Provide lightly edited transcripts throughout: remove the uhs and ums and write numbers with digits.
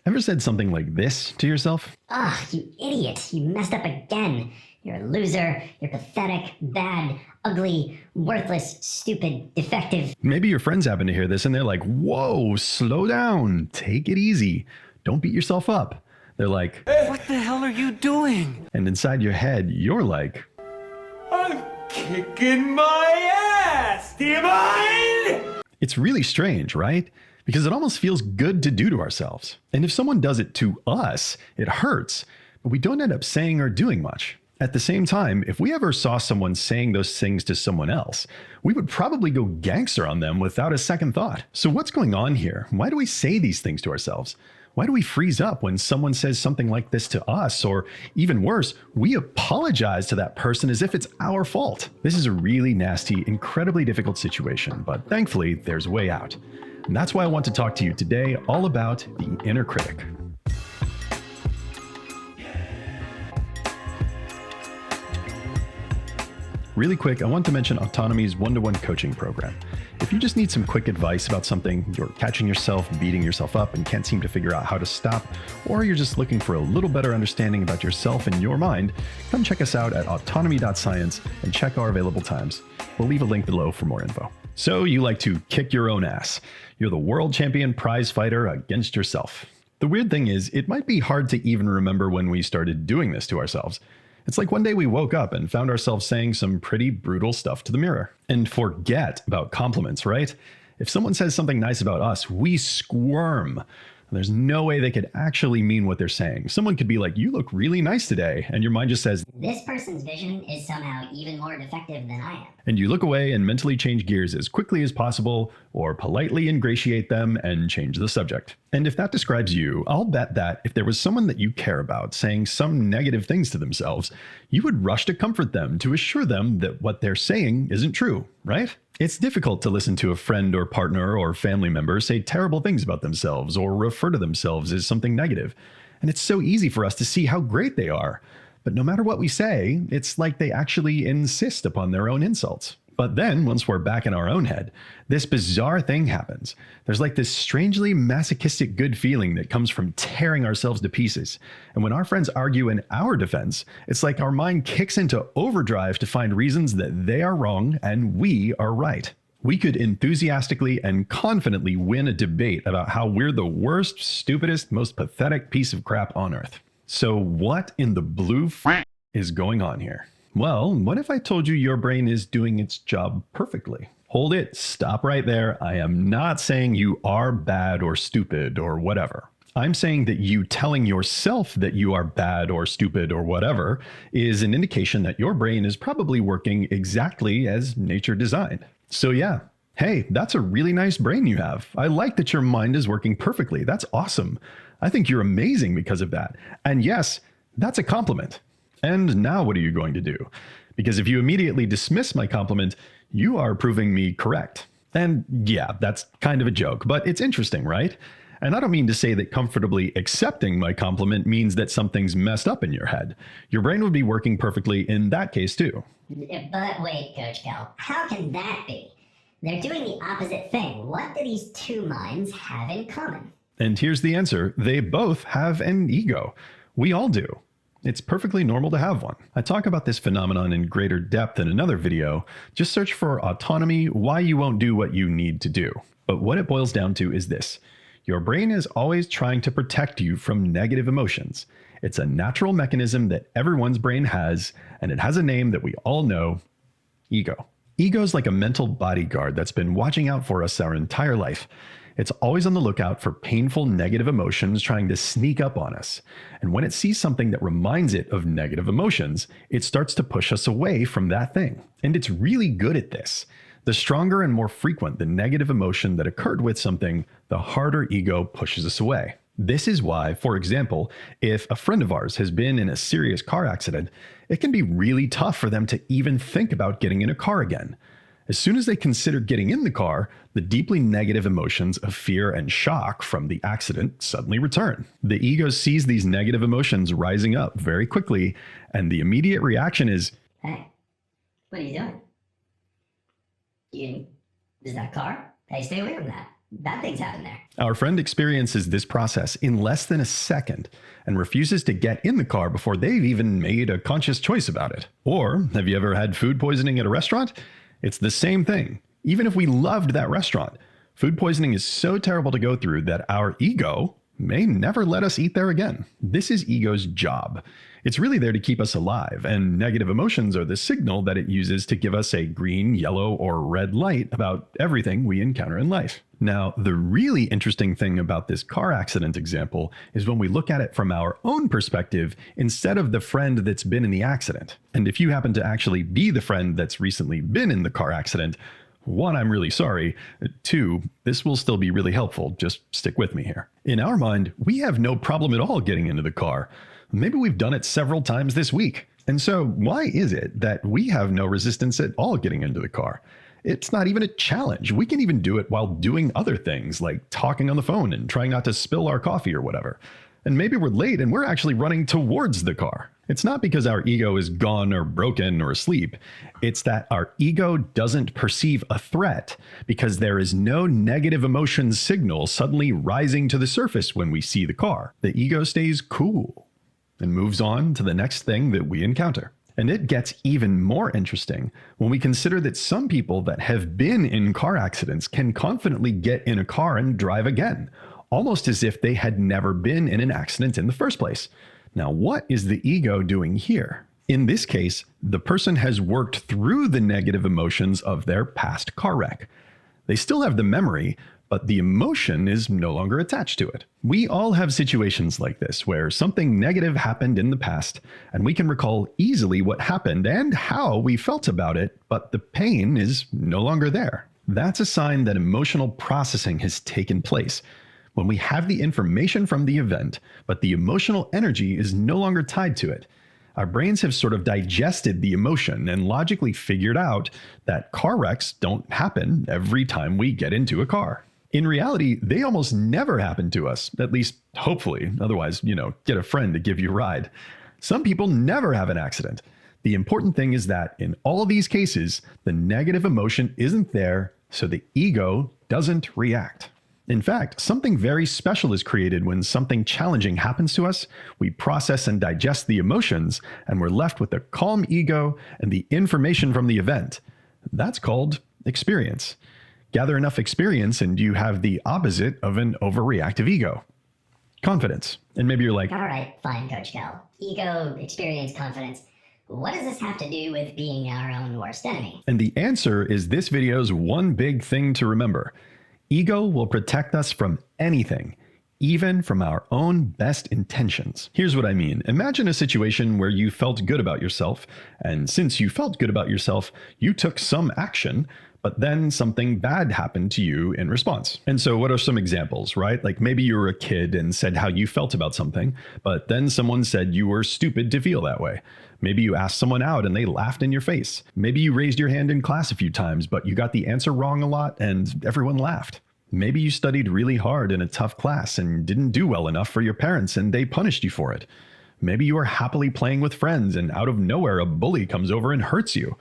Ever said something like this to yourself? Ugh, you idiot. You messed up again. You're a loser. You're pathetic, bad, ugly, worthless, stupid, defective. Maybe your friends happen to hear this and they're like, whoa, slow down. Take it easy. Don't beat yourself up. They're like, What the hell are you doing? and inside your head, you're like, I'm kicking my ass! Do you mind? it's really strange, right? Because it almost feels good to do to ourselves. And if someone does it to us, it hurts, but we don't end up saying or doing much. At the same time, if we ever saw someone saying those things to someone else, we would probably go gangster on them without a second thought. So what's going on here? Why do we say these things to ourselves? Why do we freeze up when someone says something like this to us? Or even worse, we apologize to that person as if it's our fault. This is a really nasty, incredibly difficult situation, but thankfully there's a way out. And that's why I want to talk to you today all about the inner critic. Really quick, I want to mention Autonomy's one-to-one coaching program. If you just need some quick advice about something, you're catching yourself beating yourself up and can't seem to figure out how to stop, or you're just looking for a little better understanding about yourself and your mind, come check us out at autonomy.science and check our available times. We'll leave a link below for more info. So you like to kick your own ass. You're the world champion prize fighter against yourself. The weird thing is, it might be hard to even remember when we started doing this to ourselves. It's like one day we woke up and found ourselves saying some pretty brutal stuff to the mirror. And forget about compliments, right? If someone says something nice about us, we squirm. There's no way they could actually mean what they're saying. Someone could be like, you look really nice today. And your mind just says, This person's vision is somehow even more defective than I am. and you look away and mentally change gears as quickly as possible, or politely ingratiate them and change the subject. And if that describes you, I'll bet that if there was someone that you care about saying some negative things to themselves, you would rush to comfort them to assure them that what they're saying isn't true, right? It's difficult to listen to a friend or partner or family member say terrible things about themselves or refer to themselves as something negative. And it's so easy for us to see how great they are. But no matter what we say, it's like they actually insist upon their own insults. But then, once we're back in our own head, this bizarre thing happens. There's like this strangely masochistic good feeling that comes from tearing ourselves to pieces. And when our friends argue in our defense, it's like our mind kicks into overdrive to find reasons that they are wrong and we are right. We could enthusiastically and confidently win a debate about how we're the worst, stupidest, most pathetic piece of crap on earth. So what in the blue is going on here? Well, what if I told you your brain is doing its job perfectly? Hold it, stop right there. I am not saying you are bad or stupid or whatever. I'm saying that you telling yourself that you are bad or stupid or whatever is an indication that your brain is probably working exactly as nature designed. So yeah, hey, that's a really nice brain you have. I like that your mind is working perfectly. That's awesome. I think you're amazing because of that. And yes, that's a compliment. And now what are you going to do? Because if you immediately dismiss my compliment, you are proving me correct. And yeah, that's kind of a joke, but it's interesting, right? And I don't mean to say that comfortably accepting my compliment means that something's messed up in your head. Your brain would be working perfectly in that case too. But wait, Coach Cal, how can that be? They're doing the opposite thing. What do these two minds have in common? And here's the answer. They both have an ego. We all do. It's perfectly normal to have one. I talk about this phenomenon in greater depth in another video. Just search for Autonomy, Why You Won't Do What You Need to Do. But what it boils down to is this. Your brain is always trying to protect you from negative emotions. It's a natural mechanism that everyone's brain has, and it has a name that we all know, ego. Ego's like a mental bodyguard that's been watching out for us our entire life. It's always on the lookout for painful negative emotions trying to sneak up on us. And when it sees something that reminds it of negative emotions, it starts to push us away from that thing. And it's really good at this. The stronger and more frequent the negative emotion that occurred with something, the harder ego pushes us away. This is why, for example, if a friend of ours has been in a serious car accident, it can be really tough for them to even think about getting in a car again. As soon as they consider getting in the car, the deeply negative emotions of fear and shock from the accident suddenly return. The ego sees these negative emotions rising up very quickly, and the immediate reaction is, Hey, what are you doing? Is that a car? Hey, stay away from that. bad things happen there. Our friend experiences this process in less than a second and refuses to get in the car before they've even made a conscious choice about it. Or have you ever had food poisoning at a restaurant? It's the same thing. Even if we loved that restaurant, food poisoning is so terrible to go through that our ego may never let us eat there again. This is ego's job. It's really there to keep us alive, and negative emotions are the signal that it uses to give us a green, yellow, or red light about everything we encounter in life. Now, the really interesting thing about this car accident example is when we look at it from our own perspective instead of the friend that's been in the accident. And if you happen to actually be the friend that's recently been in the car accident, one, I'm really sorry. Two, this will still be really helpful. Just stick with me here. In our mind, we have no problem at all getting into the car. Maybe we've done it several times this week. And so why is it that we have no resistance at all getting into the car? It's not even a challenge. We can even do it while doing other things like talking on the phone and trying not to spill our coffee or whatever. And maybe we're late and we're actually running towards the car. It's not because our ego is gone or broken or asleep. It's that our ego doesn't perceive a threat because there is no negative emotion signal suddenly rising to the surface when we see the car. The ego stays cool and moves on to the next thing that we encounter. And it gets even more interesting when we consider that some people that have been in car accidents can confidently get in a car and drive again, almost as if they had never been in an accident in the first place. Now, what is the ego doing here? In this case, the person has worked through the negative emotions of their past car wreck. They still have the memory, but the emotion is no longer attached to it. We all have situations like this where something negative happened in the past, and we can recall easily what happened and how we felt about it, but the pain is no longer there. That's a sign that emotional processing has taken place. When we have the information from the event, but the emotional energy is no longer tied to it. Our brains have sort of digested the emotion and logically figured out that car wrecks don't happen every time we get into a car. In reality, they almost never happen to us, at least hopefully. Otherwise, get a friend to give you a ride. Some people never have an accident. The important thing is that in all of these cases, the negative emotion isn't there, so the ego doesn't react. In fact, something very special is created when something challenging happens to us. We process and digest the emotions, and we're left with a calm ego and the information from the event. That's called experience. Gather enough experience and you have the opposite of an overreactive ego. Confidence. And maybe you're like, All right, fine, Coach Cal. Ego, experience, confidence. What does this have to do with being our own worst enemy? and the answer is this video's one big thing to remember. Ego will protect us from anything, even from our own best intentions. Here's what I mean. Imagine a situation where you felt good about yourself, and since you felt good about yourself, you took some action, but then something bad happened to you in response. And so what are some examples, right? Like maybe you were a kid and said how you felt about something, but then someone said you were stupid to feel that way. Maybe you asked someone out and they laughed in your face. Maybe you raised your hand in class a few times, but you got the answer wrong a lot and everyone laughed. Maybe you studied really hard in a tough class and didn't do well enough for your parents and they punished you for it. Maybe you were happily playing with friends and out of nowhere a bully comes over and hurts you.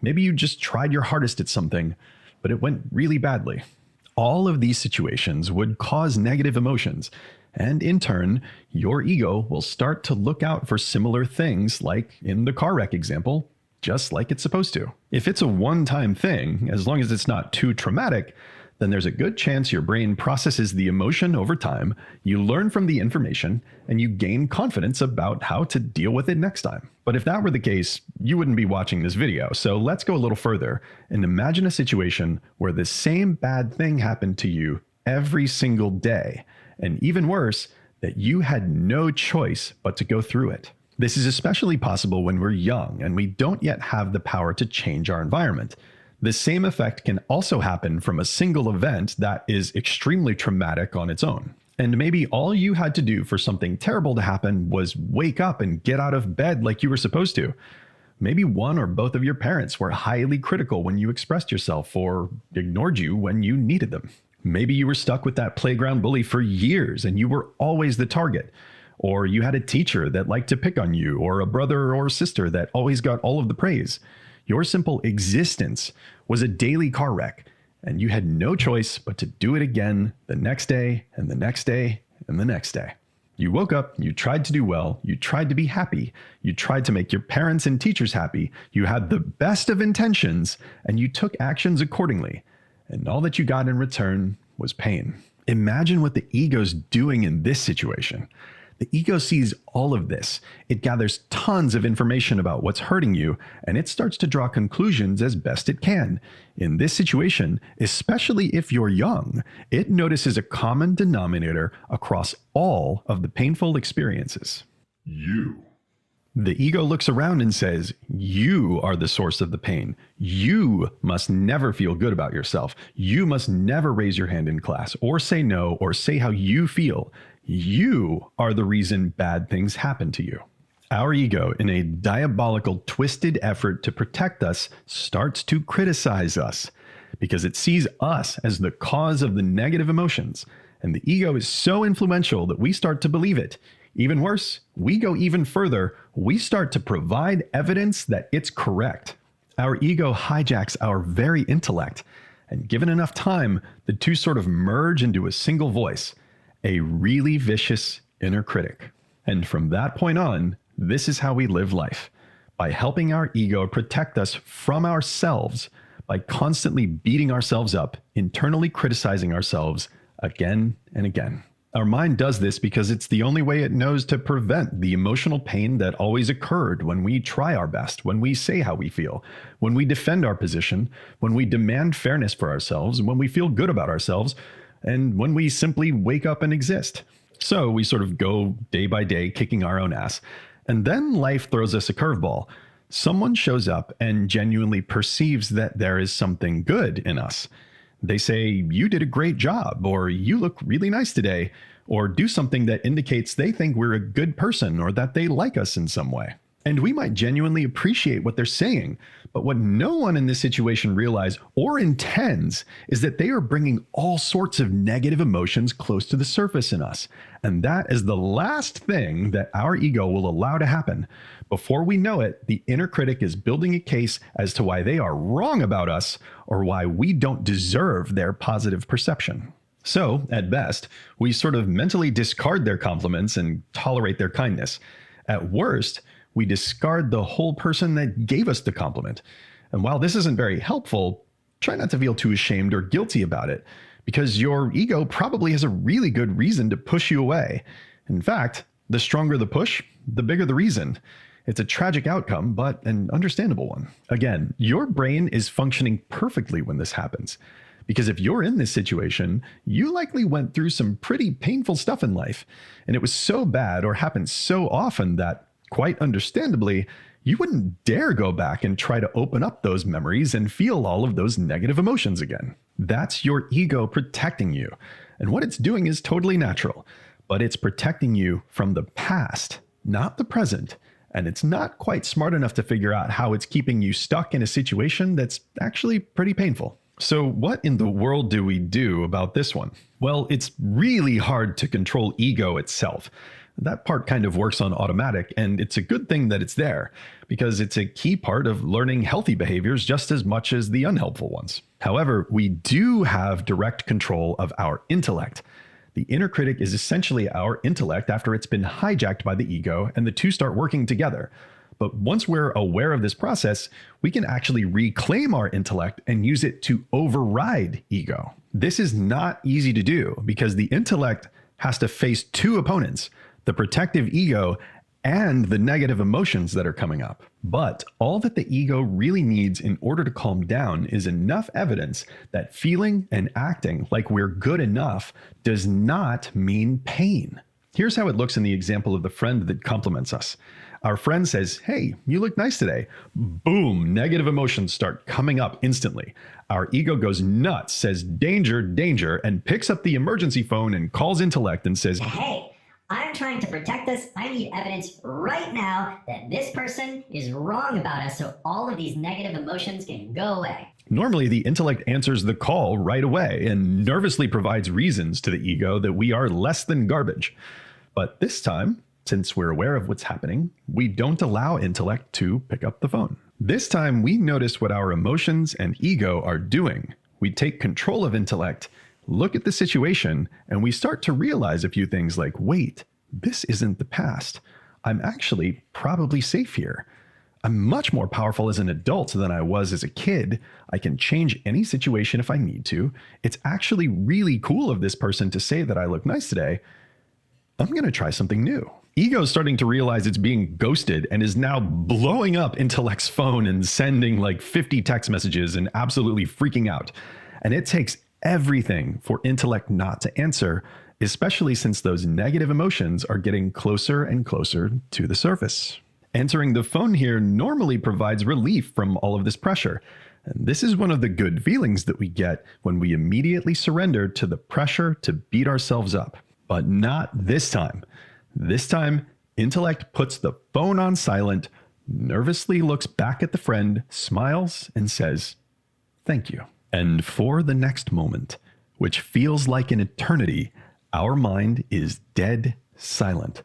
Maybe you just tried your hardest at something, but it went really badly. All of these situations would cause negative emotions, and in turn, your ego will start to look out for similar things like in the car wreck example, just like it's supposed to. If it's a one-time thing, as long as it's not too traumatic, then there's a good chance your brain processes the emotion over time, you learn from the information, and you gain confidence about how to deal with it next time. But if that were the case, you wouldn't be watching this video. So let's go a little further and imagine a situation where the same bad thing happened to you every single day. And even worse, that you had no choice but to go through it. This is especially possible when we're young and we don't yet have the power to change our environment. The same effect can also happen from a single event that is extremely traumatic on its own. And maybe all you had to do for something terrible to happen was wake up and get out of bed like you were supposed to. Maybe one or both of your parents were highly critical when you expressed yourself or ignored you when you needed them. Maybe you were stuck with that playground bully for years and you were always the target. Or you had a teacher that liked to pick on you, or a brother or sister that always got all of the praise. Your simple existence was a daily car wreck, and you had no choice but to do it again the next day and the next day and the next day. You woke up, you tried to do well, you tried to be happy, you tried to make your parents and teachers happy, you had the best of intentions, and you took actions accordingly. And all that you got in return was pain. Imagine what the ego's doing in this situation. The ego sees all of this. It gathers tons of information about what's hurting you, and it starts to draw conclusions as best it can. In this situation, especially if you're young, it notices a common denominator across all of the painful experiences. You. The ego looks around and says, you are the source of the pain. You must never feel good about yourself. You must never raise your hand in class or say no or say how you feel. You are the reason bad things happen to you. Our ego, in a diabolical, twisted effort to protect us, starts to criticize us because it sees us as the cause of the negative emotions. And the ego is so influential that we start to believe it. Even worse, we go even further. We start to provide evidence that it's correct. Our ego hijacks our very intellect. And given enough time, the two sort of merge into a single voice. A really vicious inner critic. And from that point on, this is how we live life. By helping our ego protect us from ourselves, by constantly beating ourselves up, internally criticizing ourselves again and again. Our mind does this because it's the only way it knows to prevent the emotional pain that always occurred when we try our best, when we say how we feel, when we defend our position, when we demand fairness for ourselves, when we feel good about ourselves, and when we simply wake up and exist. So we sort of go day by day kicking our own ass. And then life throws us a curveball. Someone shows up and genuinely perceives that there is something good in us. They say, you did a great job, or you look really nice today, or do something that indicates they think we're a good person or that they like us in some way. And we might genuinely appreciate what they're saying, but what no one in this situation realizes or intends is that they are bringing all sorts of negative emotions close to the surface in us. And that is the last thing that our ego will allow to happen. Before we know it, the inner critic is building a case as to why they are wrong about us or why we don't deserve their positive perception. So, at best, we sort of mentally discard their compliments and tolerate their kindness. At worst, we discard the whole person that gave us the compliment. And while this isn't very helpful, try not to feel too ashamed or guilty about it, because your ego probably has a really good reason to push you away. In fact, the stronger the push, the bigger the reason. It's a tragic outcome, but an understandable one. Again, your brain is functioning perfectly when this happens. Because if you're in this situation, you likely went through some pretty painful stuff in life. And it was so bad or happened so often that, quite understandably, you wouldn't dare go back and try to open up those memories and feel all of those negative emotions again. That's your ego protecting you. And what it's doing is totally natural, but it's protecting you from the past, not the present. And it's not quite smart enough to figure out how it's keeping you stuck in a situation that's actually pretty painful. So what in the world do we do about this one? Well, it's really hard to control ego itself. That part kind of works on automatic, and it's a good thing that it's there, because it's a key part of learning healthy behaviors just as much as the unhelpful ones. However, we do have direct control of our intellect. The inner critic is essentially our intellect after it's been hijacked by the ego, and the two start working together. But once we're aware of this process, we can actually reclaim our intellect and use it to override ego. This is not easy to do because the intellect has to face two opponents: the protective ego and the negative emotions that are coming up. But all that the ego really needs in order to calm down is enough evidence that feeling and acting like we're good enough does not mean pain. Here's how it looks in the example of the friend that compliments us. Our friend says, "Hey, you look nice today." Boom, negative emotions start coming up instantly. Our ego goes nuts, says, "Danger, danger," and picks up the emergency phone and calls intellect and says, Hey, I'm trying to protect us. I need evidence right now that this person is wrong about us so all of these negative emotions can go away. Normally, the intellect answers the call right away and nervously provides reasons to the ego that we are less than garbage. But this time, since we're aware of what's happening, we don't allow intellect to pick up the phone. This time, we notice what our emotions and ego are doing. We take control of intellect, look at the situation, and we start to realize a few things like, wait, this isn't the past. I'm actually probably safe here. I'm much more powerful as an adult than I was as a kid. I can change any situation if I need to. It's actually really cool of this person to say that I look nice today. I'm going to try something new. Ego is starting to realize it's being ghosted and is now blowing up intellect's phone and sending like 50 text messages and absolutely freaking out. And it takes everything for intellect not to answer, especially since those negative emotions are getting closer and closer to the surface. Answering the phone here normally provides relief from all of this pressure. And this is one of the good feelings that we get when we immediately surrender to the pressure to beat ourselves up. But not this time. This time, intellect puts the phone on silent, nervously looks back at the friend, smiles, and says, "Thank you." And for the next moment, which feels like an eternity, our mind is dead silent.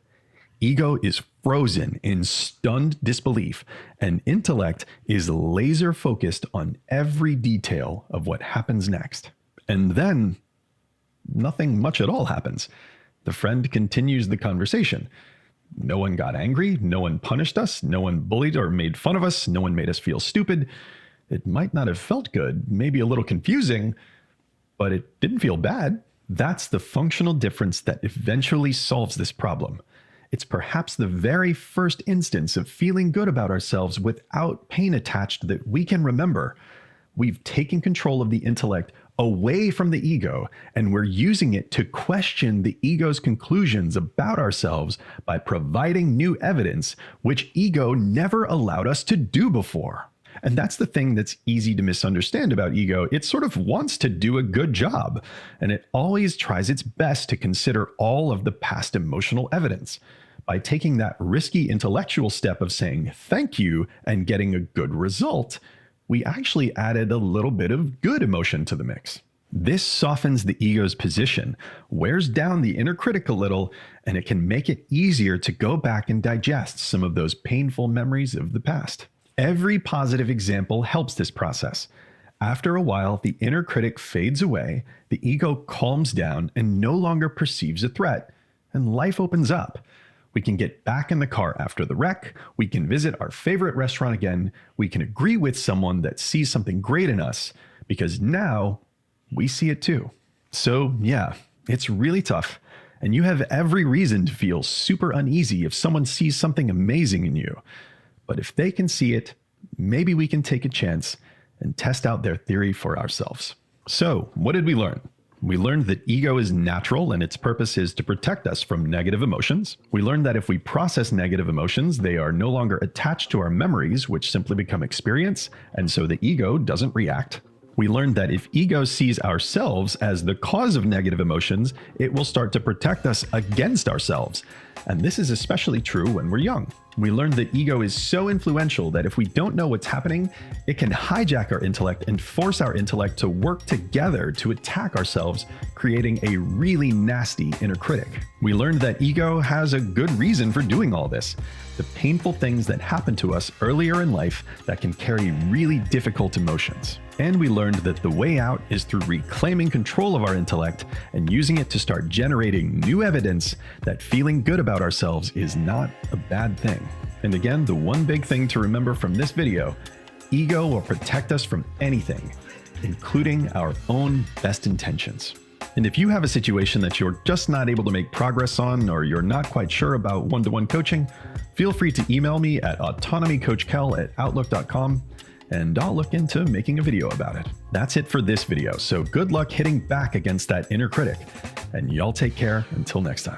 Ego is frozen in stunned disbelief, and intellect is laser focused on every detail of what happens next. And then, nothing much at all happens. The friend continues the conversation. No one got angry, no one punished us, no one bullied or made fun of us, no one made us feel stupid. It might not have felt good, maybe a little confusing, but it didn't feel bad. That's the functional difference that eventually solves this problem. It's perhaps the very first instance of feeling good about ourselves without pain attached that we can remember. We've taken control of the intellect away from the ego, and we're using it to question the ego's conclusions about ourselves by providing new evidence, which ego never allowed us to do before. And that's the thing that's easy to misunderstand about ego. It sort of wants to do a good job, and it always tries its best to consider all of the past emotional evidence. By taking that risky intellectual step of saying thank you and getting a good result, we actually added a little bit of good emotion to the mix. This softens the ego's position, wears down the inner critic a little, and it can make it easier to go back and digest some of those painful memories of the past. Every positive example helps this process. After a while, the inner critic fades away, the ego calms down and no longer perceives a threat, and life opens up. We can get back in the car after the wreck, we can visit our favorite restaurant again, we can agree with someone that sees something great in us, because now we see it too. So yeah, it's really tough, and you have every reason to feel super uneasy if someone sees something amazing in you. But if they can see it, maybe we can take a chance and test out their theory for ourselves. So, what did we learn? We learned that ego is natural and its purpose is to protect us from negative emotions. We learned that if we process negative emotions, they are no longer attached to our memories, which simply become experience, and so the ego doesn't react. We learned that if ego sees ourselves as the cause of negative emotions, it will start to protect us against ourselves. And this is especially true when we're young. We learned that ego is so influential that if we don't know what's happening, it can hijack our intellect and force our intellect to work together to attack ourselves, creating a really nasty inner critic. We learned that ego has a good reason for doing all this. The painful things that happen to us earlier in life that can carry really difficult emotions. And we learned that the way out is through reclaiming control of our intellect and using it to start generating new evidence that feeling good about ourselves is not a bad thing. And again, the one big thing to remember from this video, ego will protect us from anything, including our own best intentions. And if you have a situation that you're just not able to make progress on, or you're not quite sure about one-to-one coaching, feel free to email me at autonomycoachkel@outlook.com, and I'll look into making a video about it. That's it for this video, so good luck hitting back against that inner critic, and y'all take care until next time.